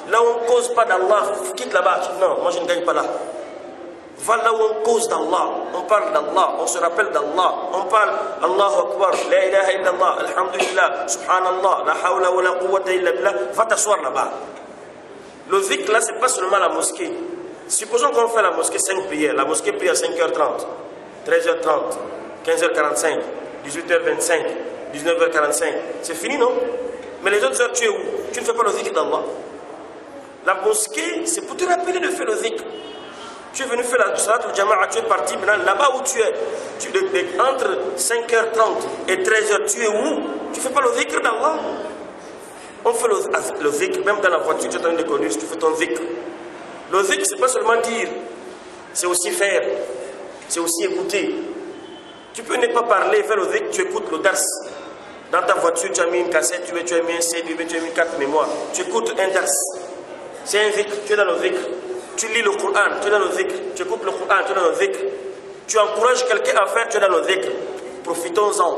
Là où on ne cause pas d'Allah, quitte là-bas. Non, moi je ne gagne pas là. Va là où on cause d'Allah, on parle d'Allah, on se rappelle d'Allah, on parle Allahu Akbar, la ilaha illallah, alhamdulillah, subhanallah, la hawla wa la quwwata illa billah. Va t'asseoir là-bas. Le zikr là, c'est pas seulement la mosquée. Supposons qu'on fait la mosquée 5 prières. La mosquée prie à 5h30, 13h30, 15h45, 18h25, 19h45. C'est fini, non? Mais les autres heures, tu es où? Tu ne fais pas le zikr d'Allah. La mosquée, c'est pour te rappeler de faire le zikr. Tu es venu faire la salat au jama'a, tu es parti maintenant là-bas où tu es. Entre 5h30 et 13h, tu es où? Tu ne fais pas le zikr d'Allah. On fait le zikr, même dans la voiture, tu es en train de conduire, tu fais ton zikr. Le zikr, ce n'est pas seulement dire, c'est aussi faire, c'est aussi écouter. Tu peux ne pas parler, faire le zikr, tu écoutes le dars. Dans ta voiture, tu as mis une cassette, tu as mis un CD, tu as mis 4 mémoires. Tu écoutes un dars. C'est un zikr, tu es dans le zikr. Tu lis le Coran, tu es dans le zikr. Tu écoutes le Coran, tu es dans le zikr. Tu encourages quelqu'un à faire, tu es dans le zikr. Profitons-en.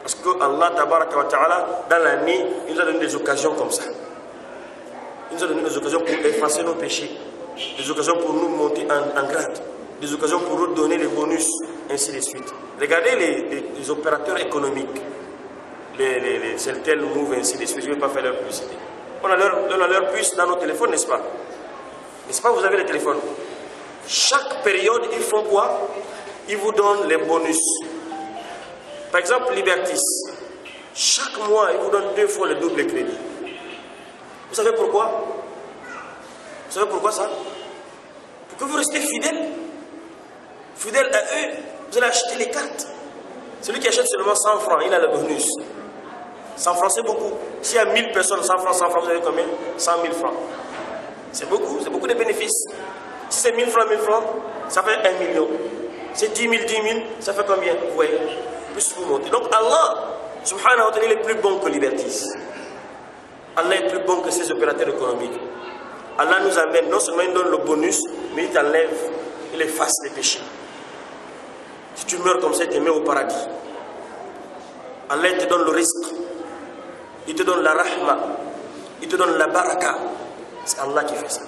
Parce que Allah, tabaraka wa ta'ala, dans l'année, il nous a donné des occasions comme ça. Il nous a donné des occasions pour effacer nos péchés. Des occasions pour nous monter en grade. Des occasions pour nous donner les bonus, ainsi de suite. Regardez les opérateurs économiques. Les Celtel, Move, ainsi de suite. Je ne vais pas faire leur publicité. On a leur puce dans nos téléphones, n'est-ce pas? N'est-ce pas, vous avez les téléphones? Chaque période, ils font quoi? Ils vous donnent les bonus. Par exemple, Libertis. Chaque mois, ils vous donnent 2 fois le double crédit. Vous savez pourquoi? Vous savez pourquoi ça? Pour que vous restez fidèles. Fidèles à eux. Vous allez acheter les cartes. Celui qui achète seulement 100 francs, il a le bonus. 100 francs, c'est beaucoup. S'il y a 1000 personnes, 100 francs, vous avez combien? 100 000 francs. C'est beaucoup de bénéfices. Si c'est 1000 francs, ça fait 1 million. C'est 10 000, ça fait combien? Vous voyez? Plus vous montez. Donc Allah, subhanahu wa ta'ala, il est plus bon que Libertis. Allah est plus bon que ces opérateurs économiques. Allah nous amène, non seulement il donne le bonus, mais il t'enlève, il efface les péchés. Si tu meurs comme ça, il te met au paradis. Allah te donne le risque. Il te donne la rahma. Il te donne la baraka. C'est Allah qui fait ça.